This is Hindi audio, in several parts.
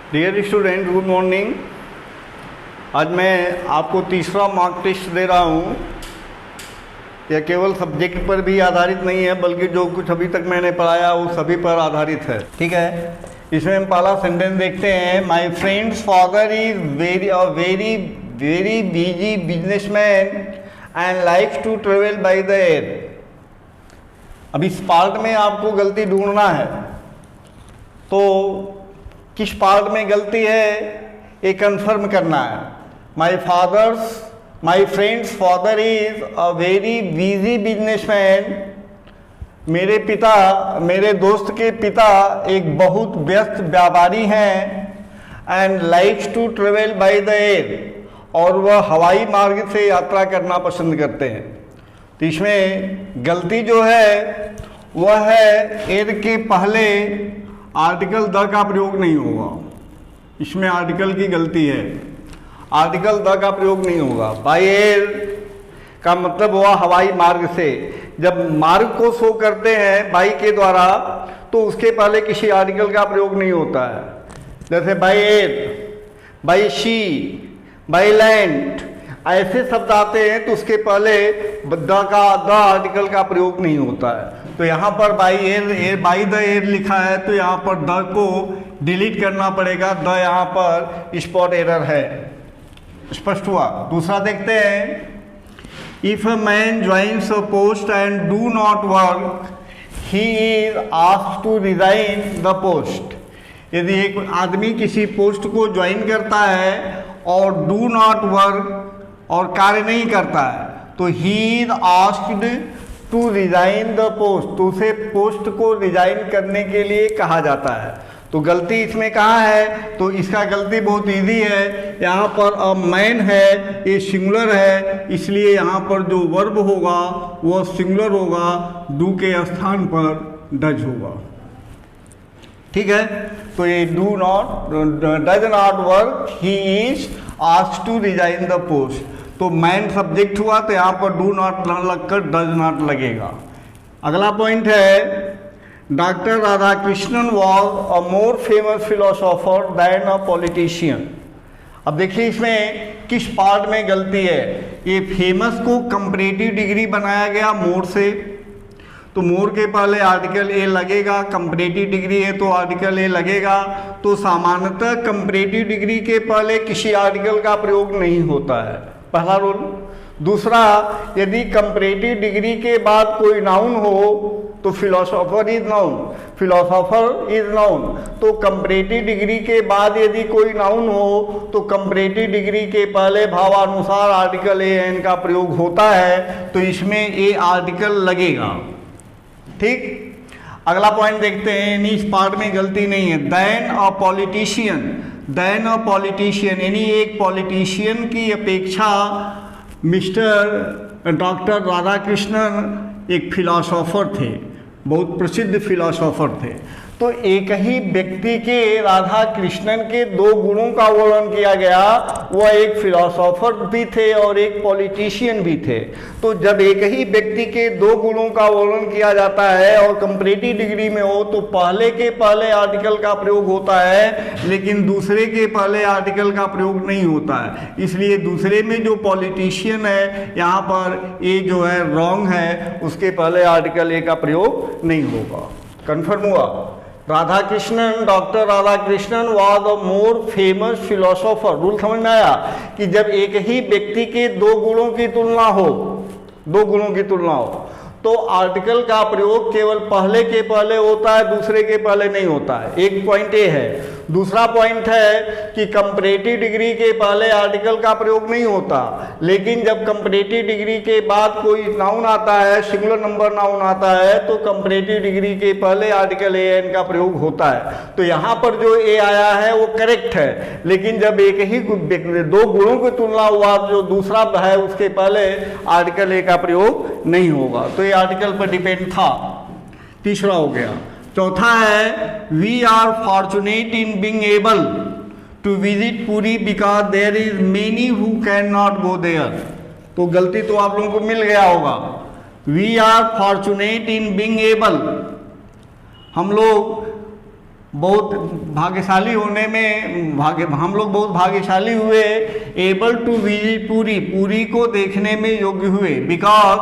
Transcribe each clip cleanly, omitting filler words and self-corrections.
Dear student, good morning. आज मैं आपको तीसरा मॉक टेस्ट दे रहा हूँ। यह केवल सब्जेक्ट पर भी आधारित नहीं है, बल्कि जो कुछ अभी तक मैंने पढ़ाया वो सभी पर आधारित है। ठीक है, इसमें हम पहला सेंटेंस देखते हैं। My friend's father is very very busy businessman and likes to travel by the air. अब इस पार्ट में आपको गलती ढूंढना है, तो किस पार्ट में गलती है ये कंफर्म करना है। My friend's father is a very busy businessman. मेरे दोस्त के पिता एक बहुत व्यस्त व्यापारी हैं। And likes to travel by the air, और वह हवाई मार्ग से यात्रा करना पसंद करते हैं। तो इसमें गलती जो है वह है एयर के पहले आर्टिकल द का प्रयोग नहीं होगा। इसमें आर्टिकल की गलती है, आर्टिकल द का प्रयोग नहीं होगा। बाय एयर का मतलब हुआ हवाई मार्ग से। जब मार्ग को शो करते हैं बाई के द्वारा, तो उसके पहले किसी आर्टिकल का प्रयोग नहीं होता है। जैसे by air, by sea, by land, ऐसे शब्द आते हैं तो उसके पहले द आर्टिकल का प्रयोग नहीं होता है। तो यहाँ पर बाय द एयर लिखा है, तो यहाँ पर द को डिलीट करना पड़ेगा। द यहाँ पर स्पॉट एरर है। स्पष्ट हुआ। दूसरा देखते हैं। If a man joins a post and do not work, he is asked to resign the post. यदि एक आदमी किसी पोस्ट को ज्वाइन करता है और डू नॉट वर्क और कार्य नहीं करता है, तो he is asked to resign the post, तो उसे पोस्ट को रिजाइन करने के लिए कहा जाता है। तो गलती इसमें कहाँ है? तो इसका गलती बहुत इजी है। यहाँ पर अ मैन है, ये सिंगुलर है, इसलिए यहाँ पर जो वर्ब होगा वह सिंगुलर होगा, डू के स्थान पर डज होगा। ठीक है, तो ये does not work, he is asked to resign the post. तो मैन सब्जेक्ट हुआ, तो यहाँ पर डू नॉट लगकर डज नॉट लगेगा। अगला पॉइंट है, doctor Radhakrishnan was a more famous philosopher than a politician. अब देखिए इसमें किस पार्ट में गलती है। ये फेमस को कंपैरेटिव डिग्री बनाया गया मोर से, तो मोर के पहले आर्टिकल ए लगेगा। कंपैरेटिव डिग्री है तो आर्टिकल ए लगेगा। तो सामान्यतः कंपैरेटिव डिग्री के पहले किसी आर्टिकल का प्रयोग नहीं होता है, पहला रूल। दूसरा, यदि कंपैरेटिव डिग्री के बाद कोई नाउन हो तो फिलोसोफर इज नाउन। तो कंपैरेटिव डिग्री के बाद यदि कोई नाउन हो तो कंपैरेटिव डिग्री के पहले भावानुसार आर्टिकल ए एन का प्रयोग होता है, तो इसमें ए आर्टिकल लगेगा। ठीक, अगला पॉइंट देखते हैं। इस पार्ट में गलती नहीं है। दैन अ पॉलिटिशियन, यानी एक पॉलिटिशियन की अपेक्षा मिस्टर डॉक्टर राधाकृष्णन एक फिलोसोफर थे, बहुत प्रसिद्ध फिलोसोफर थे। तो एक ही व्यक्ति के राधा कृष्णन के दो गुणों का वर्णन किया गया। वह एक फिलोसोफर भी थे और एक पॉलिटिशियन भी थे। तो जब एक ही व्यक्ति के दो गुणों का वर्णन किया जाता है और कंपैरेटिव डिग्री में हो, तो पहले के पहले आर्टिकल का प्रयोग होता है, लेकिन दूसरे के पहले आर्टिकल का प्रयोग नहीं होता है। इसलिए दूसरे में जो पॉलिटिशियन है, यहाँ पर ए जो है रॉन्ग है, उसके पहले आर्टिकल ए का प्रयोग नहीं होगा। कन्फर्म हुआ। Doctor Radhakrishnan was a more famous philosopher. Rule समझ में आया कि जब एक ही व्यक्ति के दो गुणों की तुलना हो, तो आर्टिकल का प्रयोग केवल पहले के पहले होता है, दूसरे के पहले नहीं होता है। एक पॉइंट ये है। दूसरा पॉइंट है कि कंपैरेटिव डिग्री के पहले आर्टिकल का प्रयोग नहीं होता, लेकिन जब कंपैरेटिव डिग्री के बाद कोई नाउन आता है, सिंगुलर नंबर नाउन आता है, तो कंपैरेटिव डिग्री के पहले आर्टिकल ए एन का प्रयोग होता है। तो यहाँ पर जो ए आया है वो करेक्ट है, लेकिन जब एक ही दो गुणों की तुलना हुआ, जो दूसरा है उसके पहले आर्टिकल ए का प्रयोग नहीं होगा। तो ये आर्टिकल पर डिपेंड था। तीसरा हो गया। चौथा है, we are fortunate in being able to visit Puri because there is many who can not go there. तो गलती तो आप लोगों को मिल गया होगा। We are fortunate in being able, हम लोग बहुत भाग्यशाली होने में हम लोग बहुत भाग्यशाली हुए, able to visit Puri, Puri को देखने में योग्य हुए, because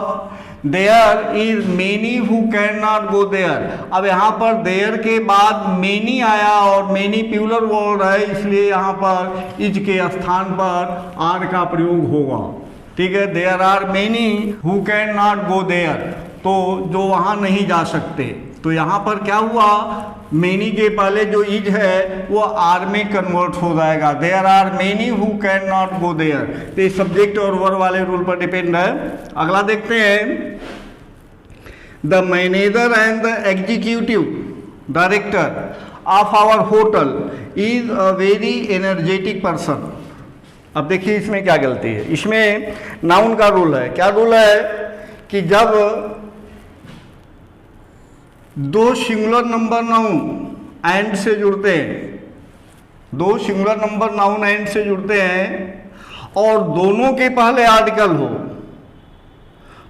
there is many who can not go there. अब यहाँ पर देयर के बाद मेनी आया और मेनी प्यूलर वर्ड है, इसलिए यहाँ पर इज के स्थान पर आर का प्रयोग होगा। ठीक है, there are many who can not go there, तो जो वहाँ नहीं जा सकते। तो यहाँ पर क्या हुआ, मेनी के पहले जो इज है वो आर में कन्वर्ट हो जाएगा, there are many who can not go there. तो ये सब्जेक्ट और वर्ब वाले रूल पर डिपेंड है। अगला देखते हैं, the manager and the executive director of our hotel is a very energetic person. अब देखिए इसमें क्या गलती है, इसमें नाउन का रूल है। क्या रूल है कि जब दो सिंगुलर नंबर नाउन एंड से जुड़ते हैं, दो सिंगुलर नंबर नाउन एंड से जुड़ते हैं और दोनों के पहले आर्टिकल हो,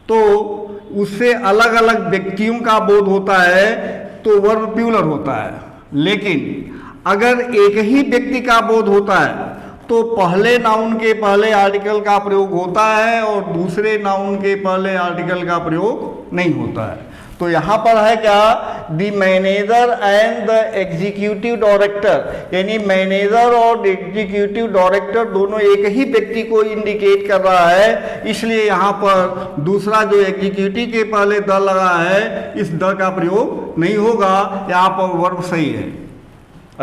तो उससे अलग अलग व्यक्तियों का बोध होता है, तो वर्ब प्लूरल होता है। लेकिन अगर एक ही व्यक्ति का बोध होता है तो पहले नाउन के पहले आर्टिकल का प्रयोग होता है और दूसरे नाउन के पहले आर्टिकल का प्रयोग नहीं होता है। तो यहाँ पर है क्या, the manager and the executive director, यानी मैनेजर और एग्जीक्यूटिव डायरेक्टर दोनों एक ही व्यक्ति को इंडिकेट कर रहा है, इसलिए यहाँ पर दूसरा जो एग्जीक्यूटिव के पहले द लगा है, इस द का प्रयोग नहीं होगा, यहाँ पर वर्ब सही है।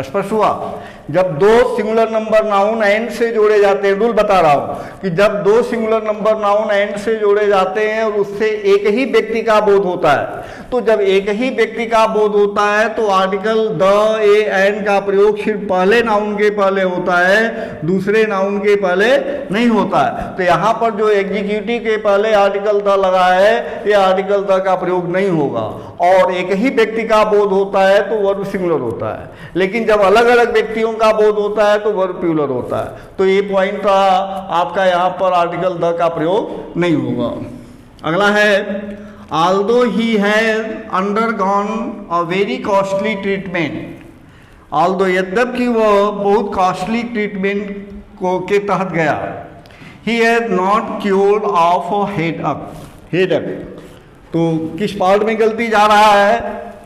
स्पष्ट हुआ। जब दो सिंगुलर नंबर नाउन एंड से जोड़े जाते हैं, रूल बता रहा हूं कि जब दो सिंगुलर नंबर नाउन एंड से जोड़े जाते हैं और उससे एक ही व्यक्ति का बोध होता है, तो जब एक ही व्यक्ति का बोध होता है तो आर्टिकल द ए एंड का प्रयोग सिर्फ पहले नाउन के पहले होता है, दूसरे नाउन के पहले नहीं होता है। तो यहाँ पर जो एग्जीक्यूटिव के पहले आर्टिकल द लगा है, ये आर्टिकल द का प्रयोग नहीं होगा। और एक ही व्यक्ति का बोध होता है तो वर्ब सिंगुलर होता है, लेकिन जब अलग अलग व्यक्तियों का बोध होता है तो वर्ब प्लूरल होता है। तो ये पॉइंट था आपका, यहाँ पर आर्टिकल द का प्रयोग नहीं होगा। अगला है, although he has undergone a very costly treatment, although यद्यपि वह बहुत कॉस्टली ट्रीटमेंट को के तहत गया, he has not cured of a headache। तो किस पार्ट में गलती जा रहा है,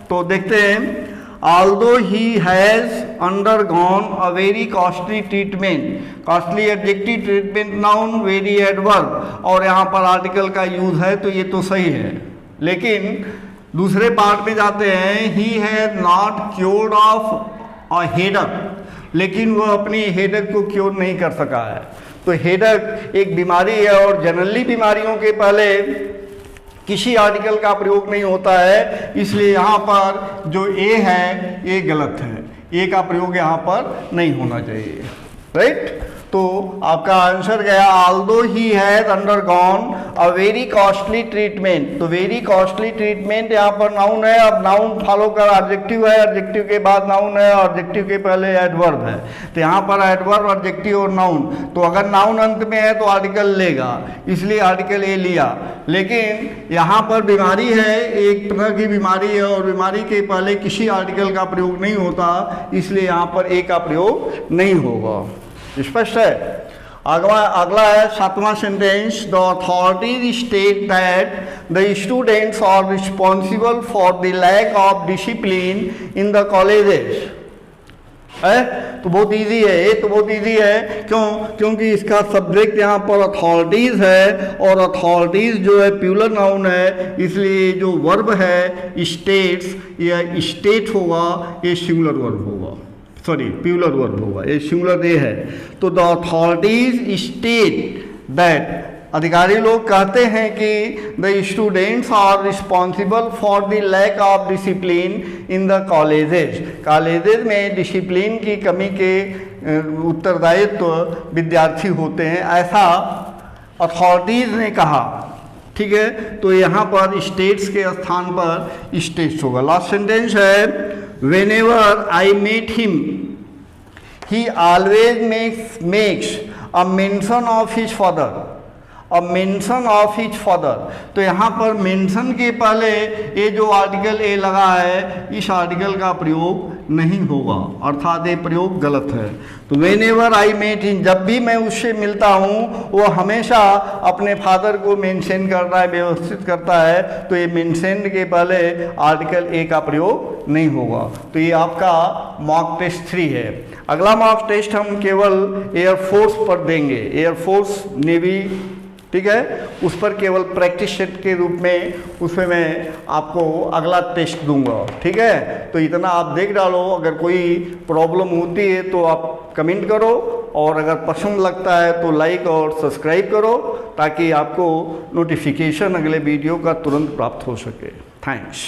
तो देखते हैं, although he has undergone a very costly treatment, costly adjective, treatment noun, very adverb, और यहाँ पर आर्टिकल का यूज है, तो ये तो सही है। लेकिन दूसरे पार्ट में जाते हैं, he has not cured of a headache, लेकिन वह अपनी हेडक को क्योर नहीं कर सका है। तो हेडक एक बीमारी है और जनरली बीमारियों के पहले किसी आर्टिकल का प्रयोग नहीं होता है, इसलिए यहाँ पर जो ए है ये गलत है, ए का प्रयोग यहाँ पर नहीं होना चाहिए। राइट, तो आपका आंसर गया, although he has undergone a very costly treatment। तो वेरी कॉस्टली ट्रीटमेंट यहाँ पर नाउन है, अब नाउन फॉलो कर एडजेक्टिव है, एडजेक्टिव के बाद नाउन है और एडजेक्टिव के पहले एडवर्ब है। तो यहाँ पर एडवर्ब, एडजेक्टिव और नाउन, तो अगर नाउन अंत में है तो आर्टिकल लेगा, इसलिए आर्टिकल ए लिया। लेकिन यहाँ पर बीमारी है, एक तरह की बीमारी है और बीमारी के पहले किसी आर्टिकल का प्रयोग नहीं होता, इसलिए यहाँ पर ए का प्रयोग नहीं होगा। स्पष्ट है। अगला है सातवां sentence, the authorities state that the students are responsible for the lack of discipline in the colleges. है तो बहुत इजी है, ये तो बहुत इजी है। क्योंकि इसका सब्जेक्ट यहाँ पर अथॉरिटीज है और अथॉरिटीज जो है प्लूरल नाउन है, इसलिए जो वर्ब है स्टेट्स या स्टेट होगा, ये सिंगुलर वर्ब होगा, सॉरी प्लूरल वर्ब होगा, ये सिंगुलर ये है। तो द अथॉरिटीज स्टेट दैट, अधिकारी लोग कहते हैं कि the students are responsible for the lack of discipline in the colleges. Colleges में डिसिप्लिन की कमी के उत्तरदायित्व विद्यार्थी होते हैं, ऐसा अथॉरिटीज ने कहा। ठीक है, तो यहाँ पर स्टेट्स के स्थान पर स्टेट्स होगा। लास्ट सेंटेंस है, whenever I met him he always makes a mention of his father. A mention of his father. तो यहाँ पर मेंशन के पहले ये जो आर्टिकल ए लगा है, इस आर्टिकल का प्रयोग नहीं होगा, अर्थात ये प्रयोग गलत है। तो whenever I met him, जब भी मैं उससे मिलता हूँ वो हमेशा अपने फादर को मेंशन करता है, व्यवस्थित करता है। तो ये मेंशन के पहले आर्टिकल ए का प्रयोग नहीं होगा। तो ये आपका मॉक टेस्ट 3 है। अगला मॉक टेस्ट हम केवल एयरफोर्स पर देंगे, एयरफोर्स नेवी, ठीक है, उस पर केवल प्रैक्टिस सेट के रूप में उसमें मैं आपको अगला टेस्ट दूंगा, ठीक है। तो इतना आप देख डालो, अगर कोई प्रॉब्लम होती है तो आप कमेंट करो, और अगर पसंद लगता है तो लाइक और सब्सक्राइब करो, ताकि आपको नोटिफिकेशन अगले वीडियो का तुरंत प्राप्त हो सके। थैंक्स।